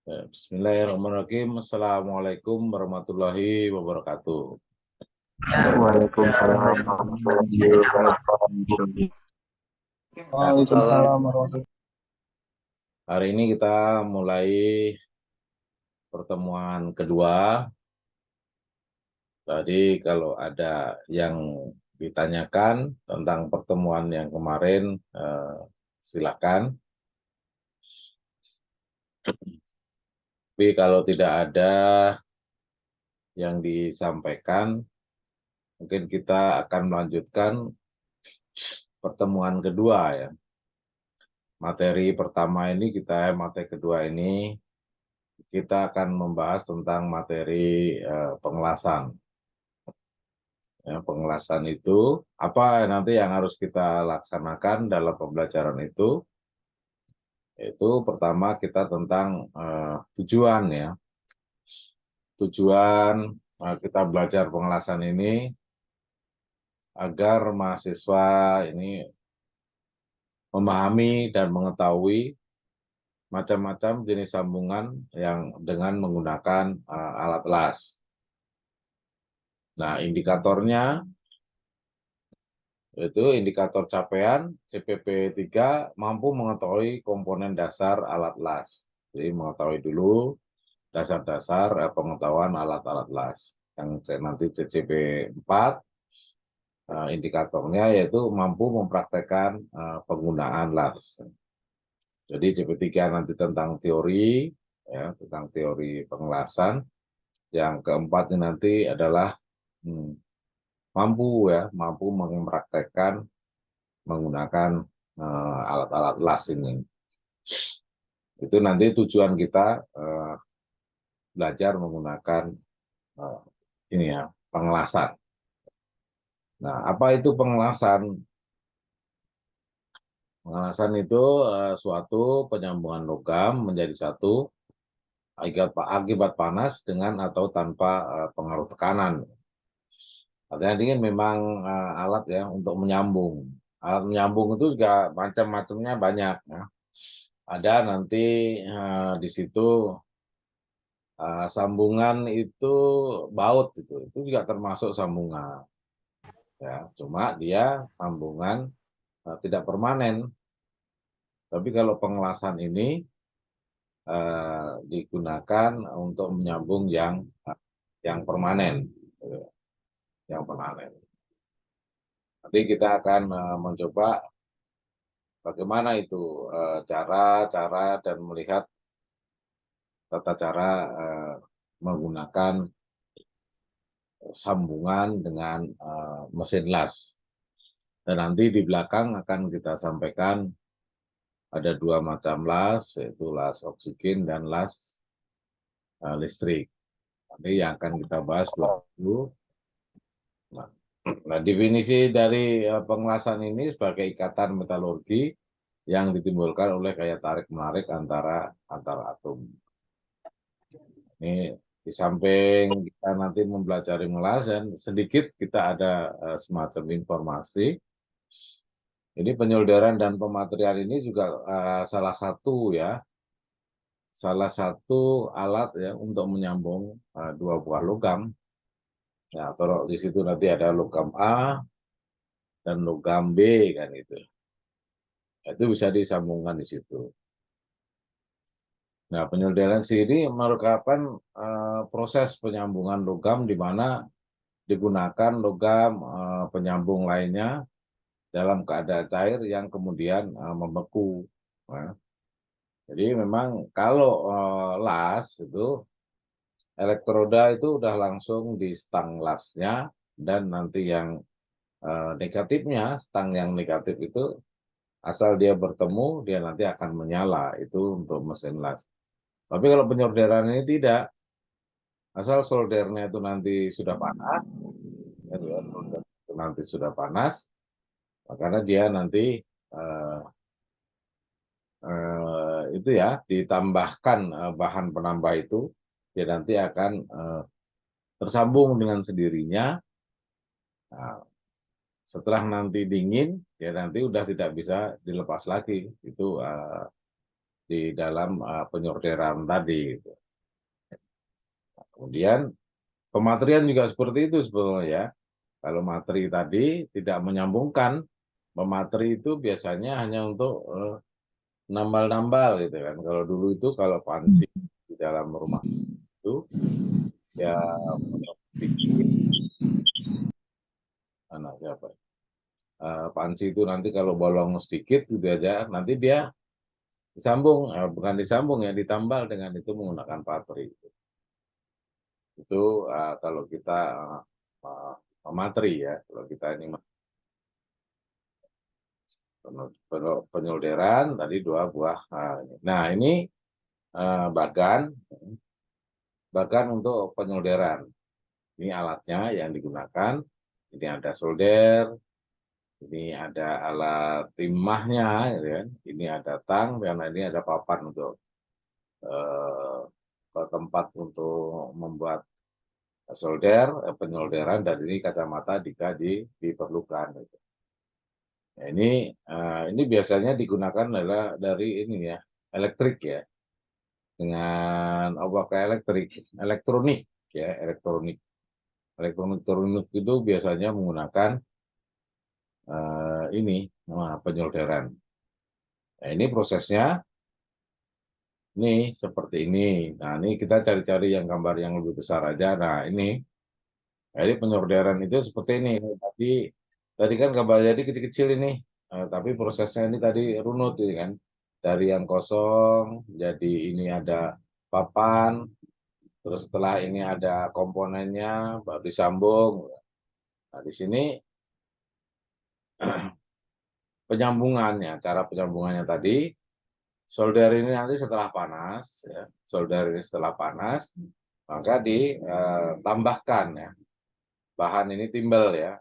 Bismillahirrahmanirrahim. Assalamualaikum warahmatullahi wabarakatuh. Waalaikumsalam warahmatullahi wabarakatuh. Nah, Waalaikumsalam warahmatullahi hari ini kita mulai pertemuan kedua. Tadi kalau ada yang ditanyakan tentang pertemuan yang kemarin, silakan. Tapi kalau tidak ada yang disampaikan, mungkin kita akan melanjutkan pertemuan kedua ya. Materi pertama ini materi kedua ini kita akan membahas tentang materi pengelasan. Ya, pengelasan itu apa nanti yang harus kita laksanakan dalam pembelajaran itu? Itu pertama kita tentang tujuan ya. Tujuan kita belajar pengelasan ini agar mahasiswa ini memahami dan mengetahui macam-macam jenis sambungan yang dengan menggunakan alat las. Nah, indikatornya itu indikator capaian CPP 3 mampu mengetahui komponen dasar alat las. Jadi mengetahui dulu dasar-dasar pengetahuan alat-alat las. Yang nanti CCP 4 indikatornya yaitu mampu mempraktekkan penggunaan las. Jadi CP3 nanti tentang teori, ya, tentang teori pengelasan. Yang keempat nanti adalah mampu mempraktekkan menggunakan alat-alat las ini. Itu nanti tujuan kita belajar menggunakan ini ya, pengelasan. Nah, apa itu pengelasan? Pengelasan itu suatu penyambungan logam menjadi satu akibat panas dengan atau tanpa pengaruh tekanan. Artinya ini memang alat ya untuk menyambung. Alat menyambung itu juga macam-macamnya banyak. Ya. Ada nanti di situ sambungan itu baut itu juga termasuk sambungan. Ya, cuma dia sambungan tidak permanen. Tapi kalau pengelasan ini digunakan untuk menyambung yang permanen, yang permanen. Nanti kita akan mencoba bagaimana itu cara dan melihat tata cara menggunakan sambungan dengan mesin las. Dan nanti di belakang akan kita sampaikan ada dua macam las, yaitu las oksigen dan las listrik. Nanti yang akan kita bahas dulu. Nah, definisi dari pengelasan ini sebagai ikatan metalurgi yang ditimbulkan oleh gaya tarik-menarik antara atom. Ini di samping kita nanti mempelajari pengelasan, sedikit kita ada semacam informasi. Ini penyolderan dan pematerian ini juga salah satu alat ya untuk menyambung dua buah logam. Nah, kalau di situ nanti ada logam A dan logam B kan itu. Itu bisa disambungkan di situ. Nah, penyolderan sendiri merupakan proses penyambungan logam di mana digunakan logam penyambung lainnya dalam keadaan cair yang kemudian membeku. Nah, jadi memang kalau las itu elektroda itu udah langsung di stang lasnya dan nanti yang negatifnya, stang yang negatif itu asal dia bertemu dia nanti akan menyala, itu untuk mesin las. Tapi kalau penyolderan ini tidak, asal soldernya itu nanti sudah panas, karena dia nanti itu ya ditambahkan bahan penambah itu, dia nanti akan tersambung dengan sendirinya. Nah, setelah nanti dingin, ya nanti udah tidak bisa dilepas lagi. Itu di dalam penyorderan tadi. Gitu. Nah, kemudian pematerian juga seperti itu sebetulnya ya. Kalau materi tadi tidak menyambungkan, pemateri itu biasanya hanya untuk nambal-nambal gitu kan. Kalau dulu itu kalau panci di dalam rumah itu ya sedikit, anak siapa? Panci itu nanti kalau bolong sedikit sudah aja, nanti dia disambung, bukan disambung ya, ditambal dengan itu menggunakan patri. Itu kalau kita materi ya, kalau kita ini penyolderan tadi 2 buah. Nah ini bagan untuk penyolderan. Ini alatnya yang digunakan. Ini ada solder, ini ada alat timahnya, gitu kan. Ini ada tang, dan ini ada papan untuk ke tempat untuk membuat solder, penyolderan, dan ini kacamata jika diperlukan. Gitu. Nah, ini biasanya digunakan adalah dari ini ya, elektrik ya, dengan elektronik ya, elektronik itu biasanya menggunakan ini penyolderan. Nah, ini prosesnya ini seperti ini. Nah, ini kita cari-cari yang gambar yang lebih besar aja. Nah, jadi penyolderan itu seperti ini. Tadi kan gambar jadi kecil-kecil ini. Tapi prosesnya ini tadi runut ini kan. Dari yang kosong, jadi ini ada papan, terus setelah ini ada komponennya, baru disambung. Nah, di sini penyambungannya, cara penyambungannya tadi, solder ini nanti setelah panas, ya, solder ini setelah panas, maka ditambahkan ya, bahan ini timbal ya,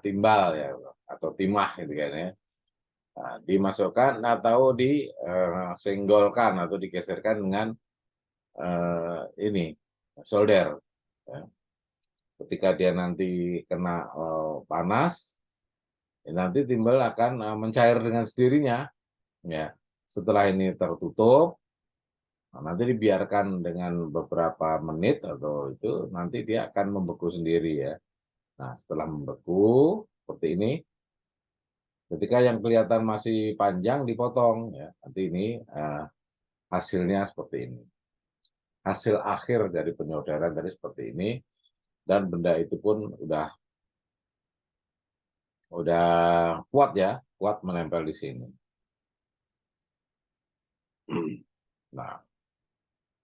timbal ya, atau timah gitu kan ya. Nah, dimasukkan atau disenggolkan atau digeserkan dengan ini solder. Ya. Ketika dia nanti kena panas, ya nanti timbal akan mencair dengan sendirinya. Ya, setelah ini tertutup, nanti dibiarkan dengan beberapa menit atau itu nanti dia akan membeku sendiri ya. Nah, setelah membeku seperti ini, ketika yang kelihatan masih panjang dipotong ya. Nanti ini hasilnya seperti ini. Hasil akhir dari penyolderan tadi seperti ini, dan benda itu pun udah kuat ya, kuat menempel di sini. Nah,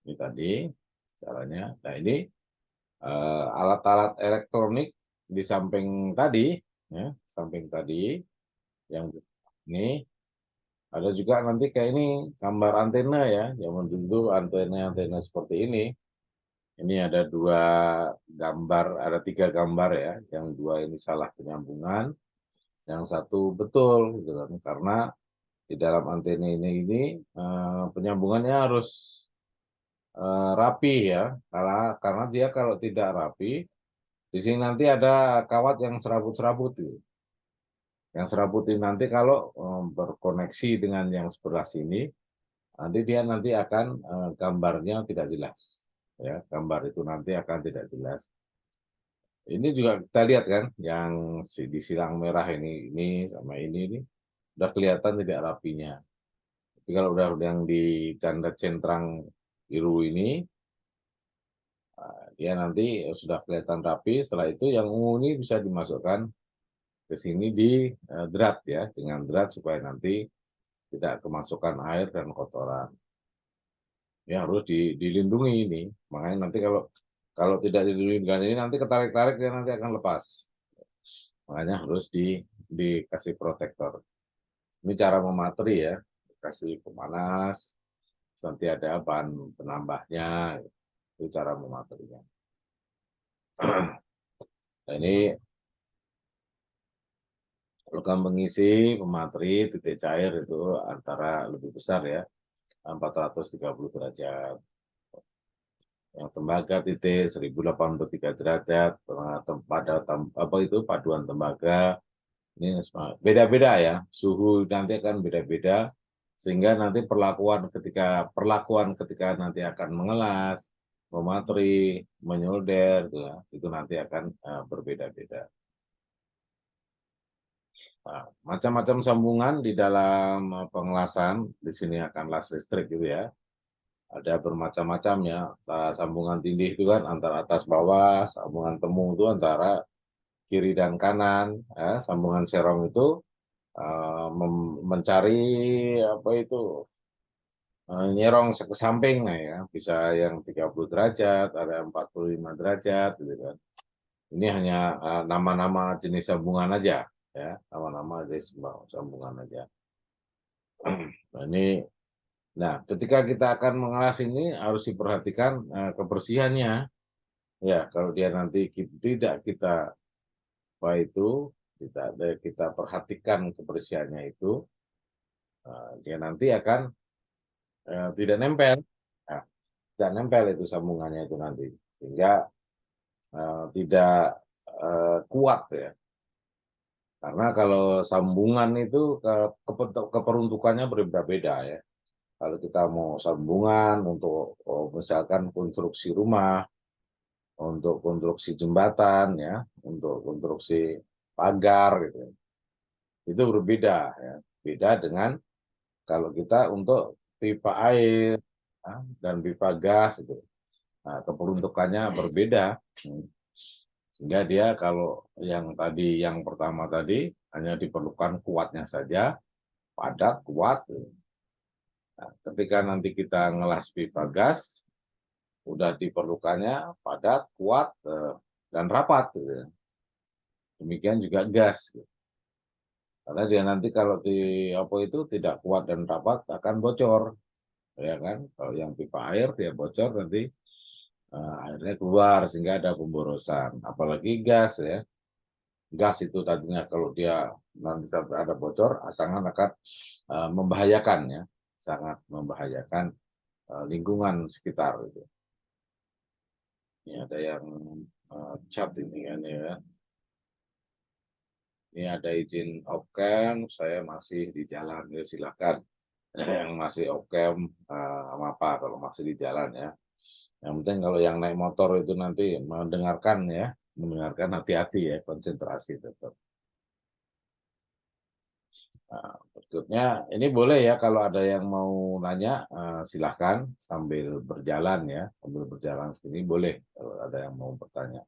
ini tadi caranya. Nah, ini alat-alat elektronik di samping tadi, ya, samping tadi yang ini ada juga nanti kayak ini gambar antena ya, zaman dulu antena seperti ini. Ini ada 2 gambar, ada 3 gambar ya, yang 2 ini salah penyambungan, yang 1 betul, gitu kan. Karena di dalam antena ini penyambungannya harus rapi ya, karena dia kalau tidak rapi, di sini nanti ada kawat yang serabut-serabut gitu. Yang serabut ini nanti kalau berkoneksi dengan yang sebelah sini, nanti dia akan gambarnya tidak jelas. Ya, gambar itu nanti akan tidak jelas. Ini juga kita lihat kan, yang di silang merah ini sama ini udah kelihatan tidak rapinya. Tapi kalau udah yang di tanda centrang biru ini, dia nanti sudah kelihatan rapi. Setelah itu yang ungu ini bisa dimasukkan ke sini di drat ya, dengan drat supaya nanti tidak kemasukan air dan kotoran. Ya harus dilindungi ini. Makanya nanti kalau tidak dilindungi dengan ini nanti ketarik-tarik dia nanti akan lepas. Makanya harus dikasih protektor. Ini cara memateri ya, kasih pemanas, nanti ada bahan penambahnya, itu cara mematerinya. Nah, ini logam pengisi pemateri titik cair itu antara lebih besar ya, 430 derajat. Yang tembaga titik 1083 derajat, pada apa itu paduan tembaga ini beda-beda ya, suhu nanti akan beda-beda Sehingga nanti perlakuan ketika nanti akan mengelas, mematri, menyolder, itu nanti akan berbeda-beda. Nah, macam-macam sambungan di dalam pengelasan, di sini akan las listrik gitu ya. Ada bermacam-macam ya, sambungan tindih itu kan antara atas bawah, sambungan temu itu antara kiri dan kanan, ya. Sambungan serong itu mencari apa itu nyerong ke samping, nah ya, bisa yang 30 derajat, ada 45 derajat gitu kan. Ini hanya nama-nama jenis sambungan aja ya, nama-nama jenis sambungan aja. Nah, ketika kita akan mengelas ini harus diperhatikan kebersihannya. Ya, kalau dia nanti tidak kita apa itu tidak kita perhatikan kebersihannya itu, dia nanti akan tidak nempel. Nah, tidak nempel itu sambungannya itu nanti, sehingga tidak kuat ya. Karena kalau sambungan itu keperuntukannya berbeda-beda ya. Kalau kita mau sambungan untuk misalkan konstruksi rumah, untuk konstruksi jembatan ya, untuk konstruksi pagar gitu, itu berbeda ya. Beda dengan kalau kita untuk pipa air dan pipa gas itu. Nah, keperuntukannya berbeda. Sehingga dia kalau yang pertama tadi hanya diperlukan kuatnya saja, padat, kuat. Nah, ketika nanti kita ngelas pipa gas, udah diperlukannya padat, kuat, dan rapat. Demikian juga gas. Karena dia nanti kalau di apa itu tidak kuat dan rapat akan bocor, ya kan? Kalau yang pipa air dia bocor nanti airnya keluar sehingga ada pemborosan. Apalagi gas ya. Gas itu tadinya kalau dia nanti sampai ada bocor, sangat akan membahayakan ya, sangat membahayakan lingkungan sekitar itu. Ini ada yang chat ini kan ya. Ini ada izin off-cam, saya masih di jalan ya, silakan. Yang masih off-cam apa kalau masih di jalan ya. Yang penting kalau yang naik motor itu nanti mendengarkan hati-hati ya, konsentrasi tetap. Nah, berikutnya ini boleh ya kalau ada yang mau nanya silahkan sambil berjalan ya, sambil berjalan sini boleh kalau ada yang mau bertanya.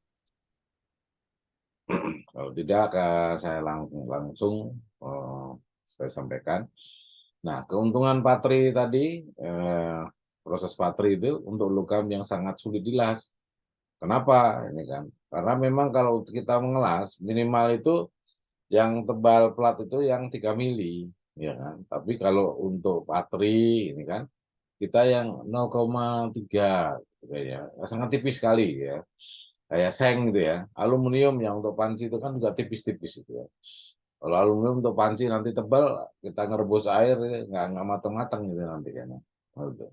Kalau tidak saya langsung saya sampaikan. Nah, keuntungan patri tadi, proses patri itu untuk logam yang sangat sulit dilas. Kenapa? Ini kan, karena memang kalau kita mengelas minimal itu yang tebal plat itu yang 3 mili, ya kan. Tapi kalau untuk patri ini kan kita yang 0,3 gitu ya, sangat tipis sekali ya. Kayak seng gitu ya. Aluminium yang untuk panci itu kan juga tipis-tipis itu ya. Kalau aluminium untuk panci nanti tebal, kita ngerebus air nggak mateng-mateng gitu nanti kayaknya. Gitu.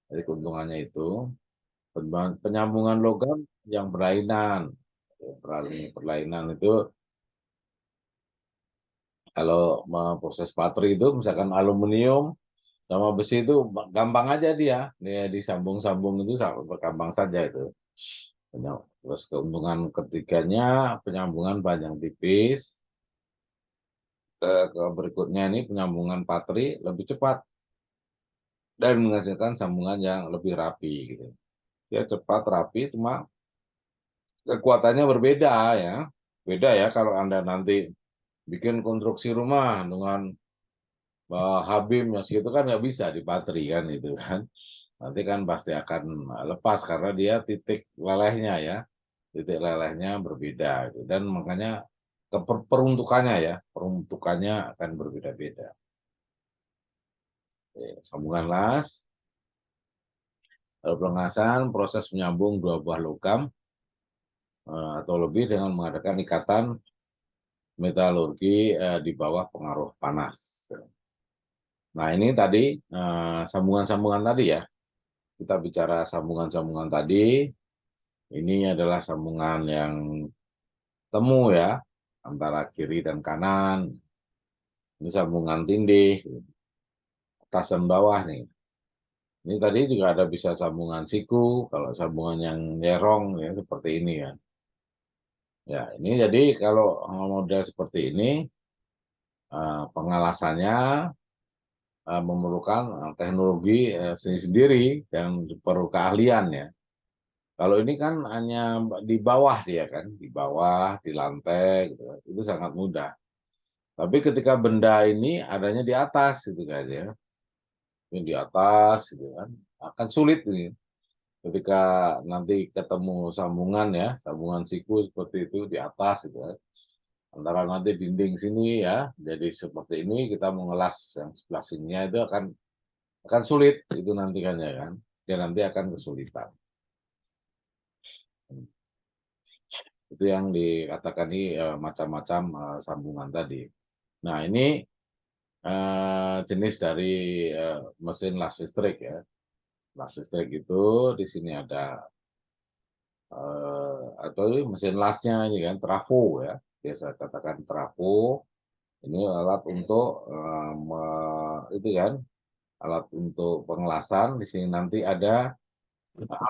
Jadi keuntungannya itu penyambungan logam yang berlainan. Berlainan itu kalau proses patri itu misalkan aluminium sama besi itu gampang aja dia disambung-sambung itu gampang saja itu. Terus keuntungan ketiganya penyambungan panjang tipis. Ke berikutnya ini penyambungan patri lebih cepat dan menghasilkan sambungan yang lebih rapi gitu. Ya cepat rapi cuma kekuatannya berbeda ya. Beda ya kalau Anda nanti bikin konstruksi rumah dengan Habim ya segitu kan nggak bisa di patri kan itu kan. Nanti kan pasti akan lepas karena dia titik lelehnya ya. Titik lelehnya berbeda gitu. Dan makanya peruntukannya ya, peruntukannya akan berbeda-beda. Sambungan las, pengasahan proses menyambung dua buah logam atau lebih dengan mengadakan ikatan metalurgi di bawah pengaruh panas. Nah ini tadi sambungan-sambungan tadi ya. Kita bicara sambungan-sambungan tadi, ini adalah sambungan yang temu ya, antara kiri dan kanan. Ini sambungan tindih. atas dan bawah nih. Ini tadi juga ada bisa sambungan siku, kalau sambungan yang nyerong ya seperti ini ya. Ya, ini jadi kalau model seperti ini pengalasannya memerlukan teknologi sendiri dan perlu keahlian ya. Kalau ini kan hanya di bawah dia kan, di bawah, di lantai gitu kan. Itu sangat mudah. Tapi ketika benda ini adanya di atas gitu kan ya. Ini di atas gitu kan. Akan sulit nih ketika nanti ketemu sambungan ya, sambungan siku seperti itu di atas gitu kan. Antara nanti dinding sini ya, jadi seperti ini kita mengelas yang sebelah sininya itu akan sulit itu nanti kan ya kan. Dia nanti akan kesulitan. Itu yang dikatakan ini macam-macam sambungan tadi. Nah, ini jenis dari mesin las listrik ya. Las listrik itu di sini ada atau mesin lasnya ini kan trafo ya. Biasa katakan trafo. Ini alat untuk itu kan alat untuk pengelasan. Di sini nanti ada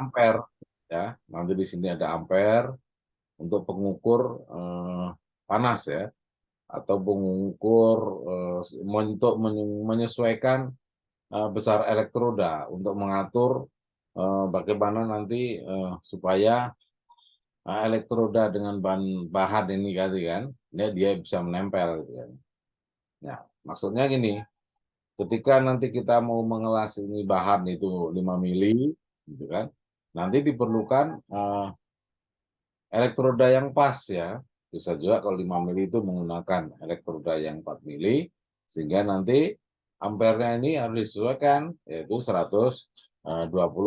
ampere ya. Nanti di sini ada ampere untuk pengukur panas ya. Atau pengukur untuk menyesuaikan besar elektroda untuk mengatur bagaimana nanti supaya elektroda dengan bahan ini kan dia bisa menempel gitu kan. Ya, maksudnya gini, ketika nanti kita mau mengelas ini bahan itu 5 mili gitu kan. Nanti diperlukan elektroda yang pas ya. Bisa juga kalau 5 mili itu menggunakan elektroda yang 4 mili sehingga nanti ampernya ini harus disesuaikan yaitu 120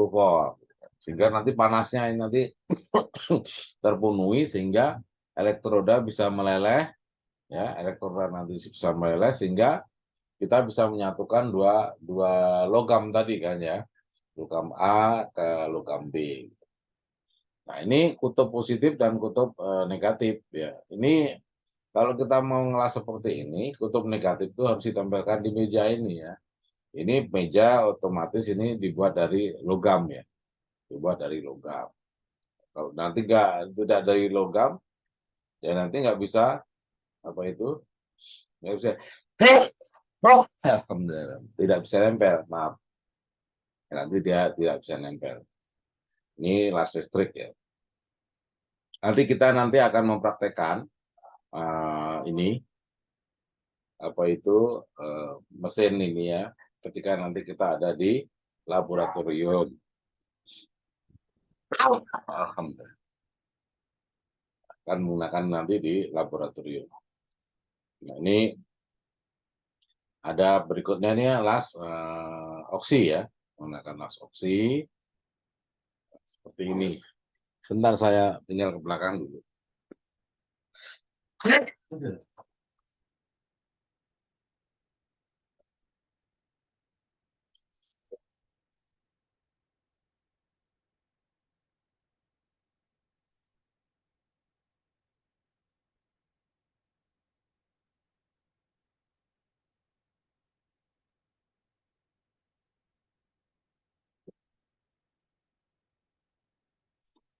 volt. Sehingga nanti panasnya ini nanti terpenuhi sehingga elektroda bisa meleleh ya, elektroda nanti bisa meleleh sehingga kita bisa menyatukan dua logam tadi kan ya. Logam A ke logam B. Nah, ini kutub positif dan kutub negatif ya. Ini kalau kita mau ngelas seperti ini, kutub negatif itu harus ditempelkan di meja ini ya. Ini meja otomatis ini dibuat dari logam ya. Dibuat dari logam. Kalau nanti tidak dari logam, ya nanti nggak bisa apa itu, nggak bisa, tidak bisa nempel, maaf. Nanti dia tidak bisa nempel. Ini las listrik ya. Nanti kita akan mempraktekkan ini apa itu mesin ini ya ketika nanti kita ada di laboratorium. Alhamdulillah. Akan menggunakan nanti di laboratorium. Nah, ini ada berikutnya nih las oksi ya, menggunakan las oksi seperti ini. Bentar saya tinggal ke belakang dulu.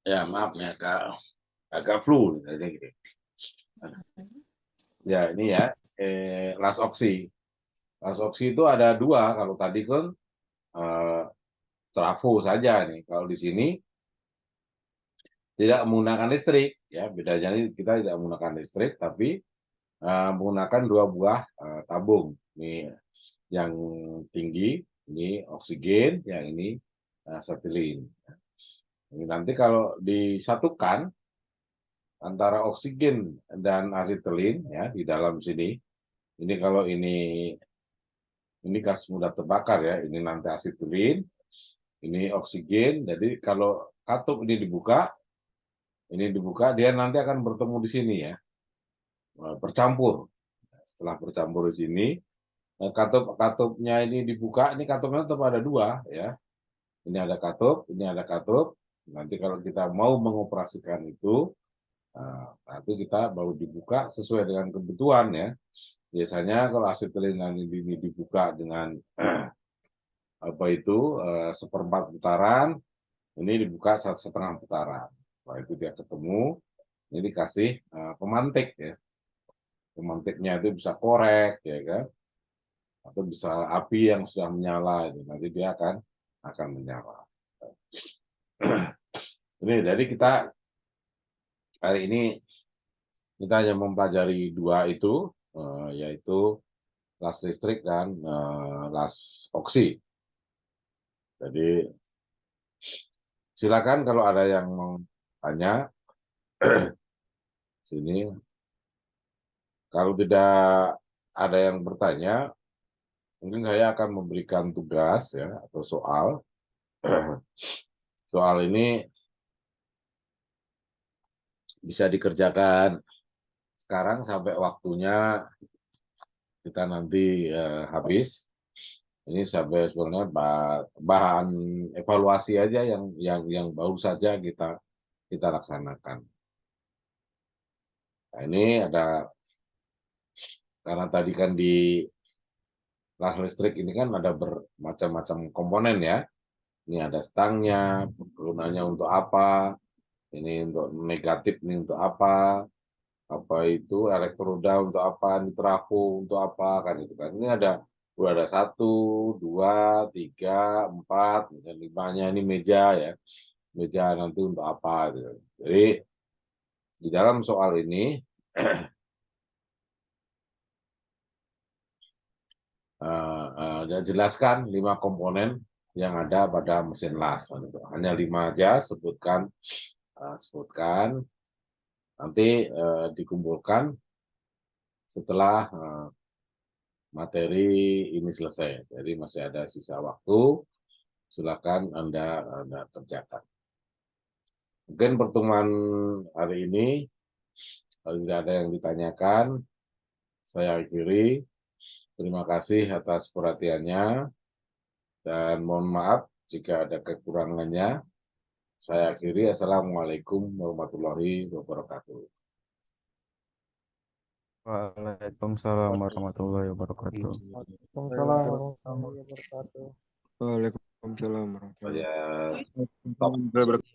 Ya maaf ya agak flu. Ya ini ya las oksi. Las oksi itu ada dua. Kalau tadi kan trafo saja nih. Kalau di sini tidak menggunakan listrik ya. Bedanya kita tidak menggunakan listrik tapi menggunakan dua buah tabung. Ini yang tinggi, ini oksigen, yang ini asetilin. Ini nanti kalau disatukan antara oksigen dan asetilin ya di dalam sini. Ini kalau ini gas mudah terbakar ya. Ini nanti asetilin, ini oksigen. Jadi kalau katup ini dibuka, dia nanti akan bertemu di sini ya, bercampur. Setelah bercampur di sini, katupnya ini dibuka, ini katupnya tetap ada dua ya. Ini ada katup, ini ada katup. Nanti kalau kita mau mengoperasikan itu, nanti kita baru dibuka sesuai dengan kebutuhan ya. Biasanya kalau asetilin ini dibuka dengan apa itu seperempat putaran, ini dibuka 1,5 putaran. Setelah itu dia ketemu, ini dikasih pemantik ya. Pemantiknya itu bisa korek ya kan, atau bisa api yang sudah menyala itu. Nanti dia akan menyala. Ini jadi kita hari ini kita hanya mempelajari dua itu, yaitu las listrik dan las oksi. Jadi silakan kalau ada yang mau tanya sini. Kalau tidak ada yang bertanya, mungkin saya akan memberikan tugas ya atau soal. Soal ini bisa dikerjakan sekarang sampai waktunya kita nanti habis. Ini sampai sebenarnya bahan evaluasi aja yang baru saja kita laksanakan. Nah, ini ada karena tadi kan di las listrik ini kan ada bermacam-macam komponen ya. Ini ada stangnya, gunanya untuk apa, ini untuk negatif, ini untuk apa itu elektroda untuk apa, ini trafo untuk apa kan itu kan. Ini udah ada 1, 2, 3, 4, dan 5-nya ini meja ya. Meja nanti untuk apa gitu. Jadi di dalam soal ini dia jelaskan 5 komponen yang ada pada mesin las. Hanya 5 aja sebutkan nanti dikumpulkan setelah materi ini selesai. Jadi masih ada sisa waktu, silakan Anda kerjakan. Mungkin pertemuan hari ini kalau tidak ada yang ditanyakan, saya akhiri. Terima kasih atas perhatiannya dan mohon maaf jika ada kekurangannya. Saya akhiri. Assalamualaikum warahmatullahi wabarakatuh. Waalaikumsalam warahmatullahi wabarakatuh. Waalaikumsalam warahmatullahi wabarakatuh. Waalaikumsalam warahmatullahi Saya wabarakatuh.